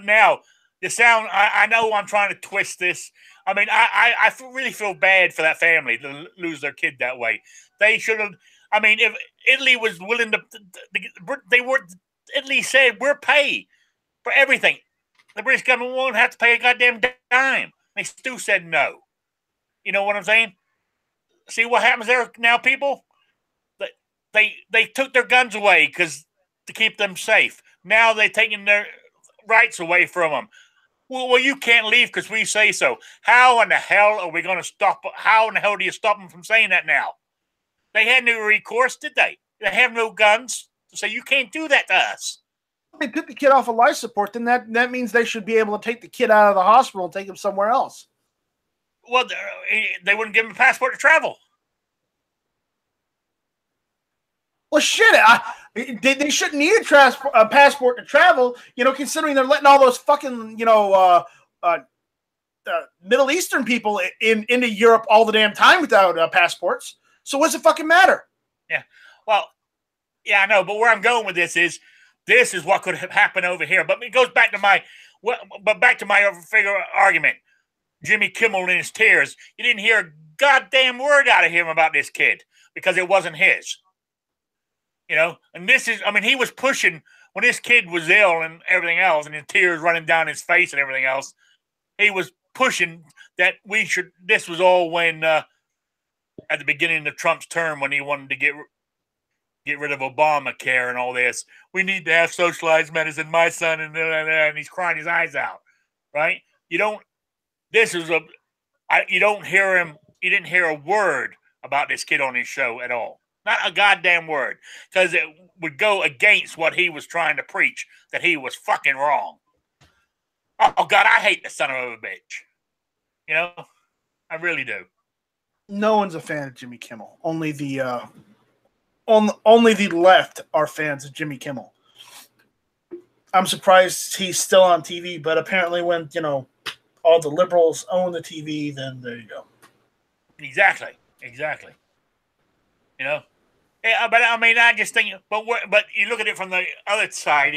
Now, the sound. I know I'm trying to twist this. I mean, I really feel bad for that family to lose their kid that way. They should have. I mean, if Italy was willing to, Italy said we're pay for everything. The British government won't have to pay a goddamn dime. They still said no. You know what I'm saying? See what happens there now, people? They took their guns away to keep them safe. Now they're taking their rights away from them. Well, you can't leave because we say so. How in the hell are we going to stop? How in the hell do you stop them from saying that now? They had no recourse, did they? They have no guns to say you can't do that to us. They took the kid off of life support, then that means they should be able to take the kid out of the hospital and take him somewhere else. Well, they wouldn't give him a passport to travel. Well, shit, they shouldn't need a passport to travel, considering they're letting all those fucking, Middle Eastern people into Europe all the damn time without passports. So what's it fucking matter? Yeah. Well, yeah, I know, but where I'm going with this is what could have happened over here. But it goes back to my figure argument. Jimmy Kimmel in his tears. You didn't hear a goddamn word out of him about this kid because it wasn't his. And this is, I mean, he was pushing when this kid was ill and everything else, and his tears running down his face and everything else. He was pushing that this was all when, at the beginning of Trump's term, when he wanted to get rid of Obamacare and all this. We need to have socialized medicine. My son and he's crying his eyes out, right? You don't. This is you don't hear him. You didn't hear a word about this kid on his show at all. Not a goddamn word, because it would go against what he was trying to preach, that he was fucking wrong. Oh God, I hate the son of a bitch. You know, I really do. No one's a fan of Jimmy Kimmel. Only the left are fans of Jimmy Kimmel. I'm surprised he's still on TV, but apparently when, all the liberals own the TV, then there you go. Exactly. You know? Yeah, but I mean, I just think, but you look at it from the other side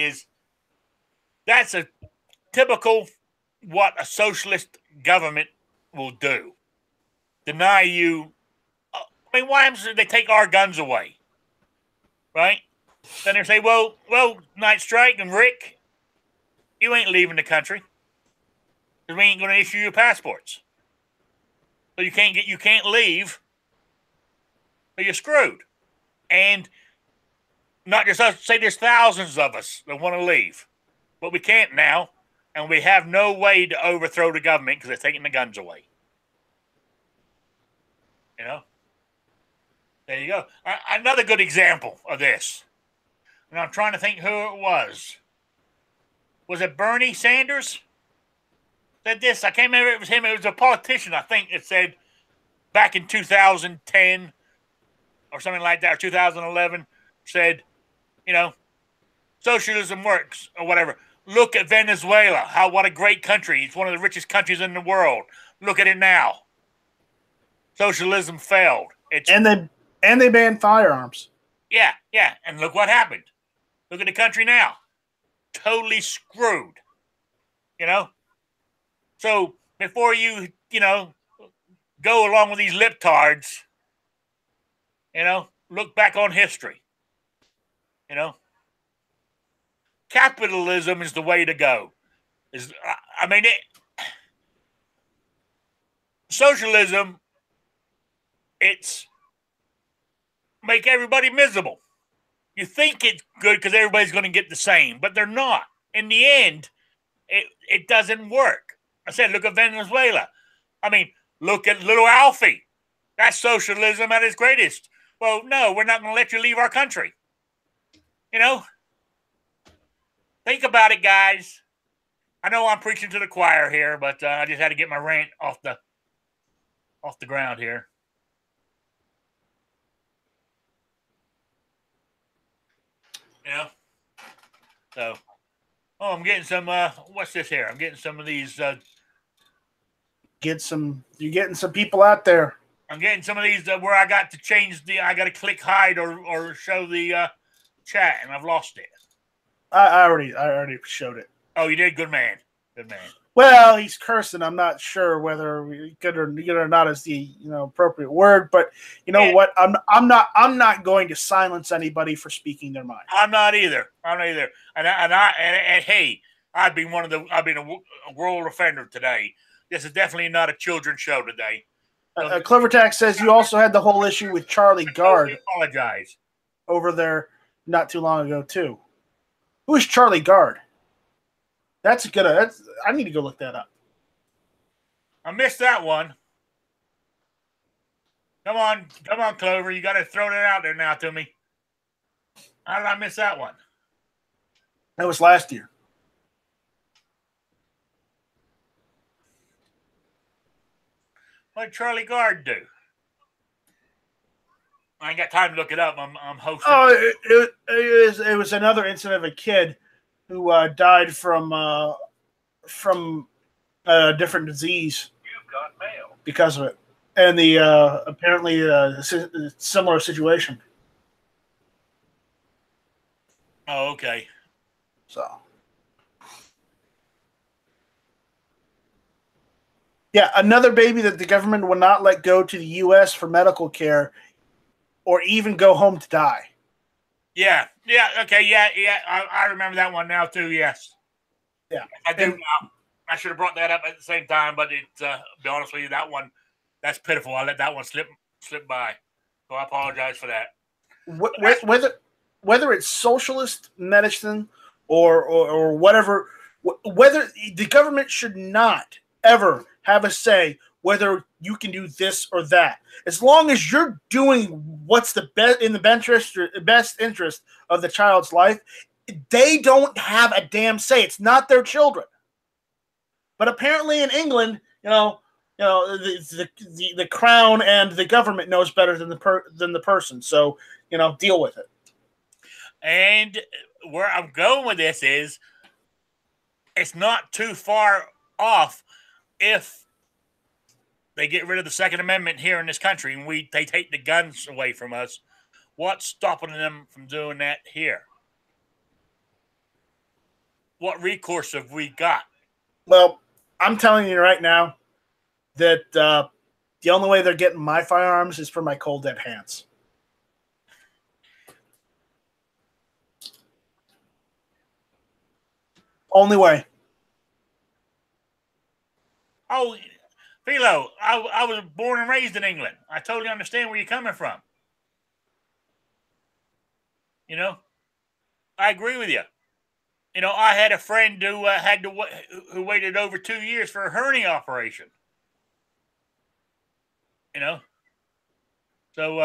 that's a typical what a socialist government will do. Deny you. I mean, why do they take our guns away? Right? Then they say, well, Night Strike and Rick, you ain't leaving the country because we ain't going to issue you passports. So you can't leave, or you're screwed. And not just us, say there's thousands of us that want to leave, but we can't now, and we have no way to overthrow the government because they're taking the guns away. You know? There you go. Another good example of this. And I'm trying to think who it was. Was it Bernie Sanders? Said this. I can't remember if it was him. It was a politician, I think, that said back in 2010 or something like that, or 2011, said, socialism works or whatever. Look at Venezuela. What a great country. It's one of the richest countries in the world. Look at it now. Socialism failed. And they banned firearms. Yeah. And look what happened. Look at the country now. Totally screwed. So before you, go along with these libtards, look back on history. Capitalism is the way to go. Socialism, it's make everybody miserable. You think it's good because everybody's going to get the same, but they're not. In the end, it doesn't work. I said, look at Venezuela. Look at little Alfie. That's socialism at its greatest. Well, no, we're not going to let you leave our country. Think about it, guys. I know I'm preaching to the choir here, but I just had to get my rant off the ground here. So, I'm getting some. What's this here? I'm getting some of these. You're getting some people out there. I'm getting some of these where I got to change I got to click hide or show the chat, and I've lost it. I already showed it. Oh, you did? Good man. Well, he's cursing. I'm not sure whether good or not is the appropriate word, but what? I'm not going to silence anybody for speaking their mind. I'm not either. And hey, I've been a world offender today. This is definitely not a children's show today. Clovertax says you also had the whole issue with Charlie Gard. I apologize. Over there not too long ago too. Who is Charlie Gard? I need to go look that up. I missed that one. Come on, Clover. You got to throw that out there now to me. How did I miss that one? That was last year. What did Charlie Gard do? I ain't got time to look it up. I'm hosting. Oh, it was another incident of a kid who died from a different disease. You've got mail because of it, and the apparently similar situation. Oh, okay. So, yeah, another baby that the government will not let go to the U.S. for medical care, or even go home to die. Yeah, okay, yeah. I remember that one now too. Yes, yeah, I do now. I should have brought that up at the same time, but be honest with you, that's pitiful. I let that one slip by, so I apologize for that. whether it's socialist medicine or whatever, whether the government should not ever have a say whether you can do this or that, as long as you're doing what's the best in the best interest of the child's life. They don't have a damn say. It's not their children. But apparently in England, the crown and the government knows better than the person. So, deal with it. And where I'm going with this is, it's not too far off if they get rid of the Second Amendment here in this country and they take the guns away from us. What's stopping them from doing that here? What recourse have we got? Well, I'm telling you right now that the only way they're getting my firearms is for my cold dead hands. Only way. Oh, Philo, I was born and raised in England. I totally understand where you're coming from. I agree with you. I had a friend who waited over 2 years for a hernia operation. So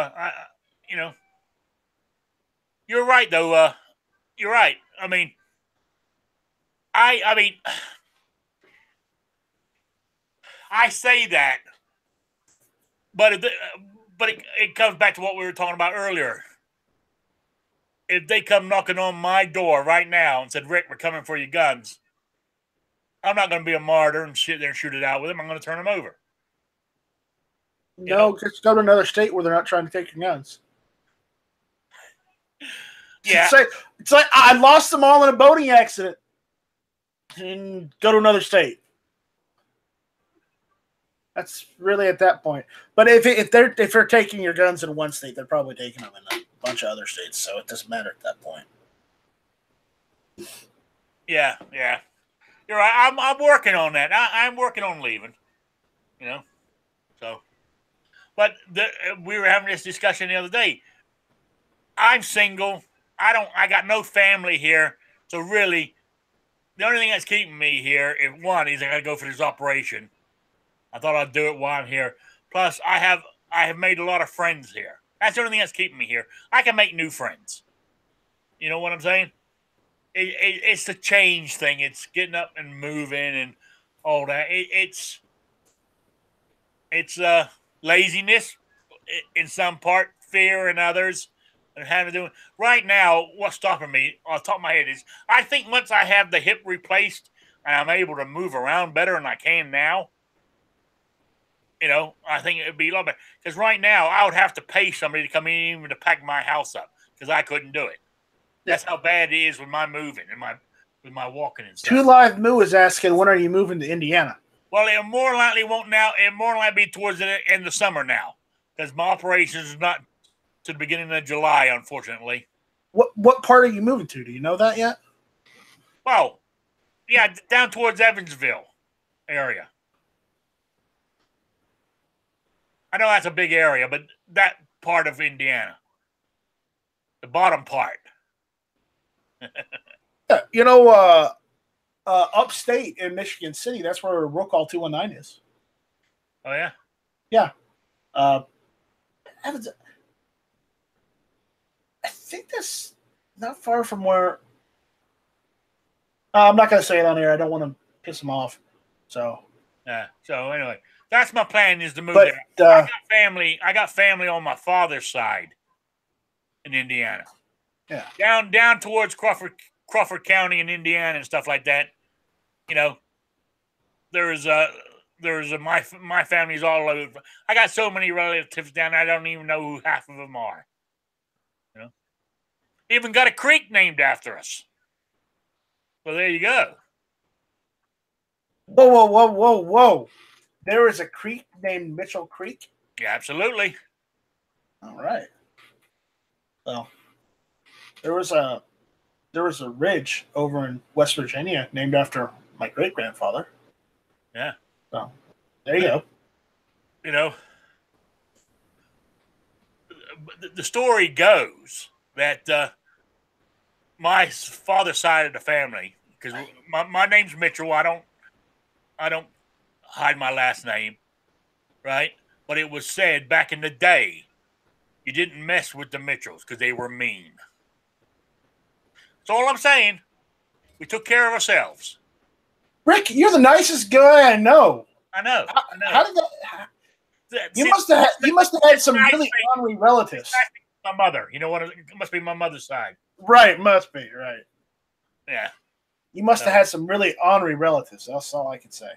you're right though. You're right. I mean, I say that, but it comes back to what we were talking about earlier. If they come knocking on my door right now and said, "Rick, we're coming for your guns," I'm not going to be a martyr and sit there and shoot it out with them. I'm going to turn them over. No, just go to another state where they're not trying to take your guns. Yeah. It's like I lost them all in a boating accident. And go to another state. That's really at that point. But if they're taking your guns in one state, they're probably taking them in a bunch of other states, so it doesn't matter at that point. Yeah. You're right. I'm working on that. I'm working on leaving. So, but we were having this discussion the other day. I'm single. I got no family here, so really, the only thing that's keeping me here, is I got to go for this operation. I thought I'd do it while I'm here. Plus, I have made a lot of friends here. That's the only thing that's keeping me here. I can make new friends. You know what I'm saying? It's the change thing. It's getting up and moving and all that. It's laziness in some part, fear in others, and having to do it. Right now, what's stopping me on the top of my head is I think once I have the hip replaced and I'm able to move around better than I can now, I think it would be a lot better. Because right now, I would have to pay somebody to come in even to pack my house up because I couldn't do it. That's how bad it is with my moving and with my walking and stuff. Two Live Moo is asking, when are you moving to Indiana? Well, it more likely won't now. It more likely be towards the end of summer now because my operation is not to the beginning of July, unfortunately. What part are you moving to? Do you know that yet? Well, yeah, down towards Evansville area. I know that's a big area, but that part of Indiana, the bottom part. Yeah, upstate in Michigan City, that's where Roll Call 219 is. Oh yeah, yeah. I think that's not far from where. I'm not going to say it on air. I don't want to piss them off. So. Yeah. So anyway, that's my plan is to move there. I got family on my father's side in Indiana. Yeah. Down towards Crawford County in Indiana and stuff like that. There's my family's all over. I got so many relatives down there, I don't even know who half of them are. Even got a creek named after us. Well, there you go. Whoa. There is a creek named Mitchell Creek? Yeah, absolutely. All right. Well, there was a ridge over in West Virginia named after my great-grandfather. Yeah. So, there you go. the story goes that my father's side of the family, because my name's Mitchell. I don't hide my last name, right? But it was said back in the day, you didn't mess with the Mitchells because they were mean. That's all I'm saying. We took care of ourselves. Rick, you're the nicest guy I know. I know. How did that? You must have had some really ornery relatives. My mother, you know what? It must be my mother's side. Right, must be right. Yeah. You must have had some really ornery relatives. That's all I can say.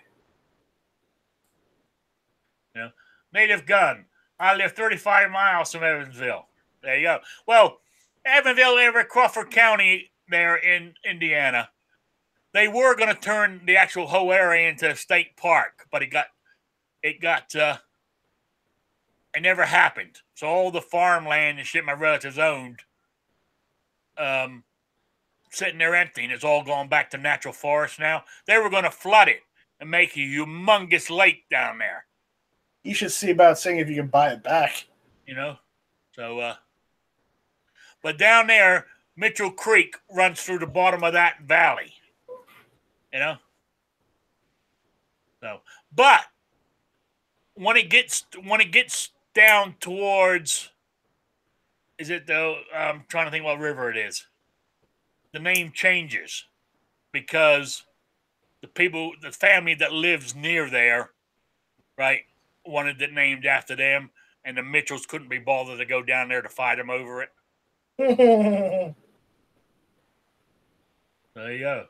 Yeah. Native gun. I live 35 miles from Evansville. There you go. Well, Evansville, over Crawford County, there in Indiana. They were going to turn the actual whole area into a state park, but it never happened. So all the farmland and shit my relatives owned, sitting there empty, and it's all gone back to natural forest now. They were going to flood it and make a humongous lake down there. You should see about seeing if you can buy it back. You know? So, but down there, Mitchell Creek runs through the bottom of that valley. You know? So, but when it gets down towards, is it though? I'm trying to think what river it is. The name changes because the family that lives near there, right, wanted it named after them, and the Mitchells couldn't be bothered to go down there to fight them over it. There you go.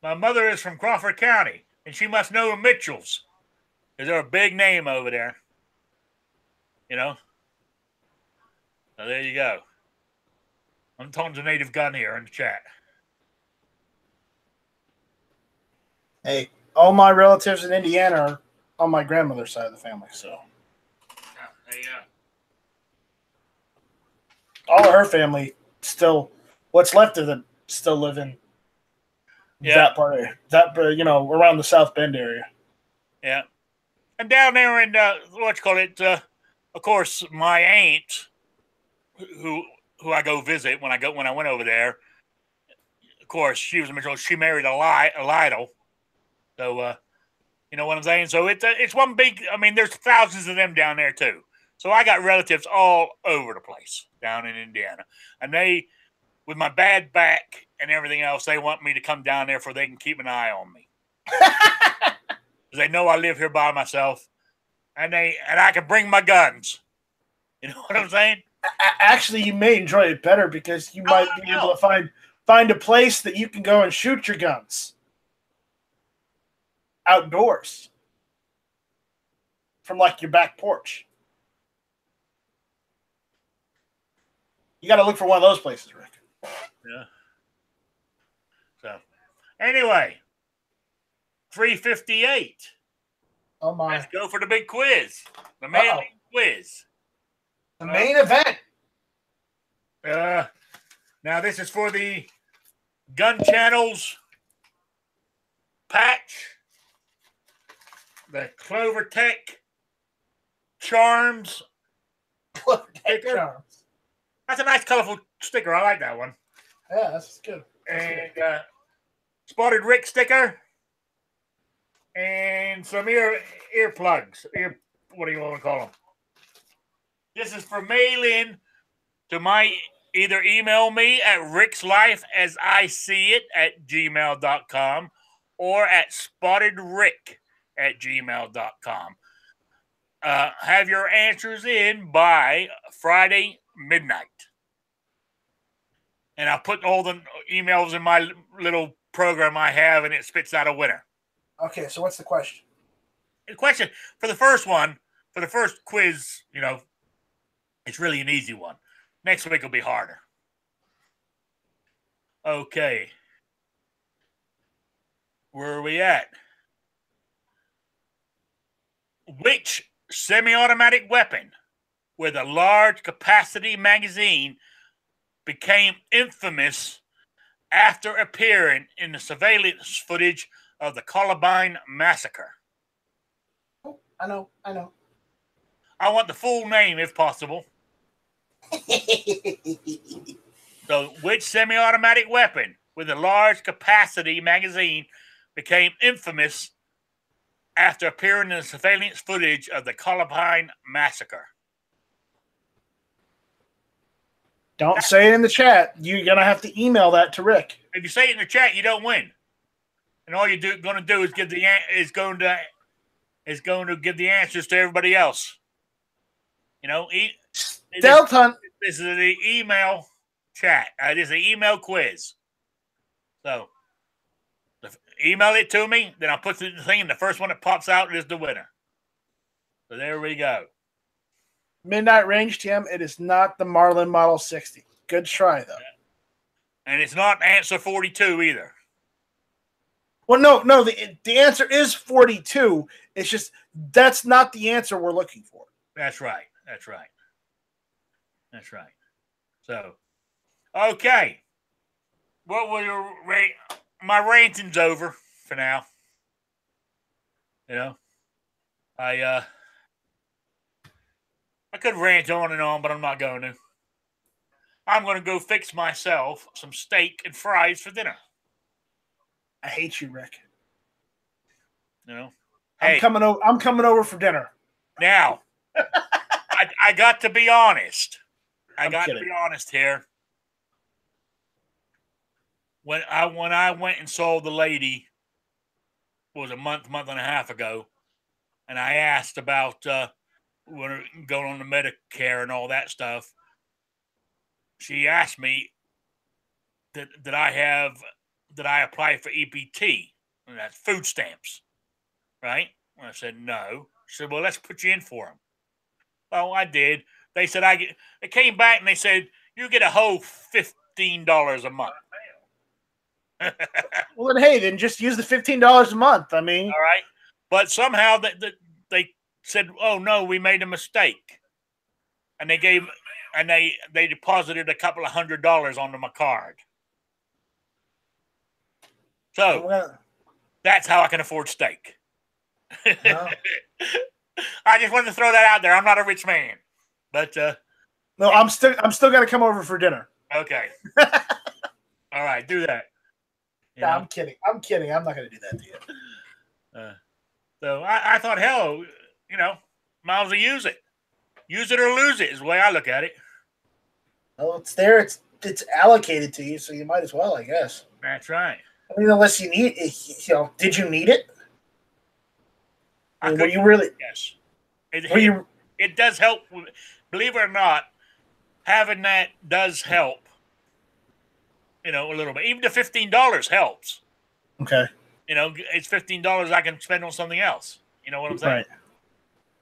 My mother is from Crawford County, and she must know the Mitchells, because they're a big name over there. You know? So there you go. I'm talking to Native Gun here in the chat. Hey, all my relatives in Indiana are on my grandmother's side of the family, so. There you go. All of her family still, what's left of them, still live in that part of around the South Bend area. Yeah. And down there in, of course, my aunt, who I go visit when I went over there, of course, she was a Mitchell. She married a Lytle. So, you know what I'm saying? So it's one big, there's thousands of them down there too. So I got relatives all over the place down in Indiana. And they, with my bad back and everything else, they want me to come down there so they can keep an eye on me. They know I live here by myself. And I can bring my guns. You know what I'm saying? Actually, you may enjoy it better because you might be able to find a place that you can go and shoot your guns outdoors from like your back porch. You got to look for one of those places, Rick. Yeah. So, anyway, 3:58. Oh my! Let's go for the big quiz. The main quiz. The main event. Now this is for the Gun Channels patch, the Clover Tech Charms. Clover Tech Charms. That's a nice, colorful sticker. I like that one. Yeah, that's good. And Spotted Rick sticker. And some earplugs. What do you want to call them? This is for mail-in to either email me at rickslife@gmail.com or at spottedrick@gmail.com. Have your answers in by Friday midnight. And I'll put all the emails in my little program I have, and it spits out a winner. Okay, so what's the question? The question for the first quiz, it's really an easy one. Next week will be harder. Okay. Where are we at? Which semi-automatic weapon with a large capacity magazine became infamous after appearing in the surveillance footage of the Columbine Massacre? Oh, I know. I want the full name if possible. So, which semi-automatic weapon with a large capacity magazine became infamous after appearing in the surveillance footage of the Columbine massacre? Don't say it in the chat. You're gonna have to email that to Rick. If you say it in the chat, you don't win, and all you're going to do is give the give the answers to everybody else. You know, Stealth Hunt. This is the email chat. This is the email quiz. So, email it to me, then I'll put the thing, and the first one that pops out is the winner. So there we go. Midnight Range TM. It is not the Marlin Model 60. Good try though. And it's not answer 42 either. Well, no. The answer is 42. It's just that's not the answer we're looking for. That's right. So, okay. What was your rate? My ranting's over for now. You know, I could rant on and on, but I'm not going to. I'm going to go fix myself some steak and fries for dinner. I hate you, Rick. You know, I'm coming over for dinner. Now, I got to be honest. I got to be honest here. When I went and saw the lady, it was a month and a half ago, and I asked about going on the Medicare and all that stuff. She asked me did I apply for EPT, and that's food stamps, right? And I said no. She said, well, let's put you in for them. Well, I did. They said they came back and they said you get a whole $15 a month. Well, then just use the $15 a month. I mean, all right. But somehow they said, "Oh no, we made a mistake," and they deposited a couple of $100 onto my card. So that's how I can afford steak. No. I just wanted to throw that out there. I'm not a rich man, but no, I'm still gonna come over for dinner. Okay. All right, do that. No, I'm kidding. I'm not gonna do that to you. So I thought, hell, might as well use it. Use it or lose it is the way I look at it. Well, it's there. It's allocated to you, so you might as well, I guess. That's right. I mean, unless you need it, did you need it? Were you really? Yes. It does help. Believe it or not, having that does help. A little bit. Even the $15 helps. Okay. It's $15 I can spend on something else. You know what I'm saying? Right.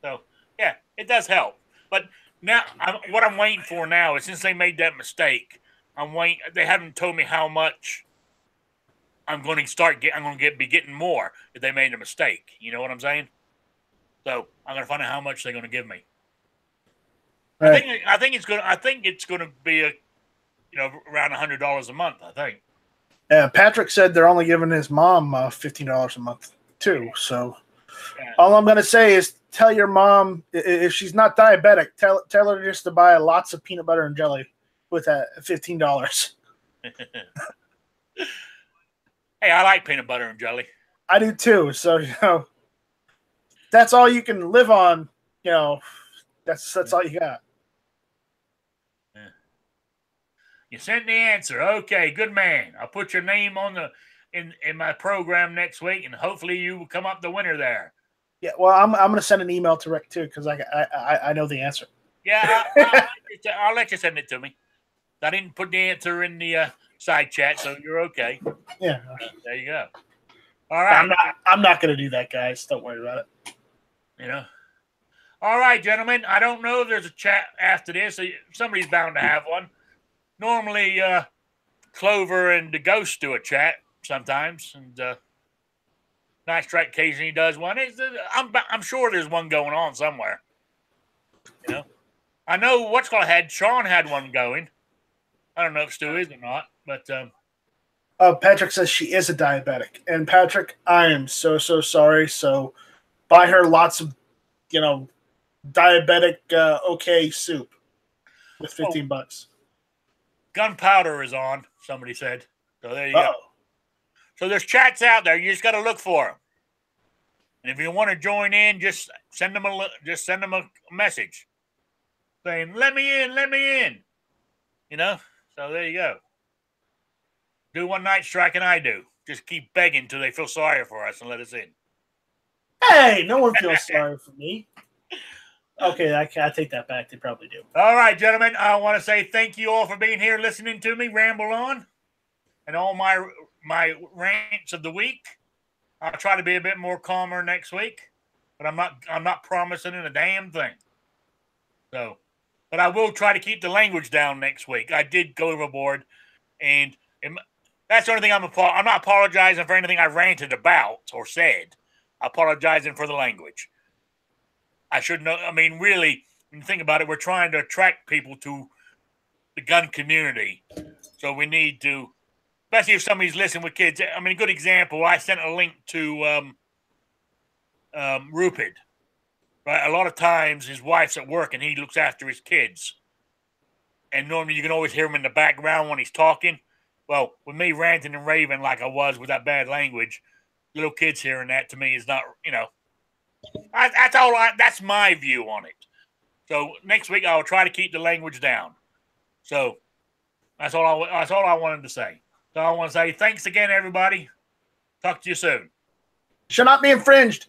So, yeah, it does help. But now, what I'm waiting for now is since they made that mistake, they haven't told me how much I'm going to be getting more if they made a mistake. You know what I'm saying? So I'm going to find out how much they're going to give me. Right. I think it's going to be around $100 a month. I think. Yeah, Patrick said they're only giving his mom $15 a month too. So all I'm going to say is tell your mom if she's not diabetic, tell her just to buy lots of peanut butter and jelly with that $15. Hey, I like peanut butter and jelly. I do too. So that's all you can live on. That's all you got. Yeah. You sent the answer. Okay, good man. I'll put your name on in my program next week, and hopefully you will come up the winner there. Yeah, well, I'm going to send an email to Rick too because I know the answer. Yeah, I'll let you send it to me. I didn't put the answer in the side chat, so you're okay. Yeah, there you go. All right, I'm not going to do that, guys. Don't worry about it. All right, gentlemen. I don't know if there's a chat after this. Somebody's bound to have one. Normally, Clover and the Ghost do a chat sometimes, and Night Strike occasionally does one. I'm sure there's one going on somewhere. I know Sean had one going. I don't know if Stu is or not, but Patrick says she is a diabetic, and Patrick, I am so sorry. So buy her lots of diabetic okay soup. with $15. Gunpowder is on, somebody said. So there you go. Uh-oh. So there's chats out there. You just got to look for them. And if you want to join in, just send them a message saying, let me in. You know? So there you go. Do one night strike and I do. Just keep begging until they feel sorry for us and let us in. Hey, no one feels sorry for me. Okay, I take that back. They probably do. All right, gentlemen. I want to say thank you all for being here, listening to me ramble on, and all my rants of the week. I'll try to be a bit more calmer next week, but I'm not promising a damn thing. So, but I will try to keep the language down next week. I did go overboard, and that's the only thing I'm not apologizing for anything I ranted about or said. I'm apologizing for the language. I should know. I mean, really, when you think about it, we're trying to attract people to the gun community, so we need to. Especially if somebody's listening with kids. I mean, a good example, I sent a link to Rupert. Right? A lot of times his wife's at work and he looks after his kids. And normally you can always hear him in the background when he's talking. Well, with me ranting and raving like I was with that bad language, little kids hearing that to me is not, that's my view on it. So next week I'll try to keep the language down. So that's all I wanted to say. So I want to say thanks again, everybody. Talk to you soon. Should not be infringed.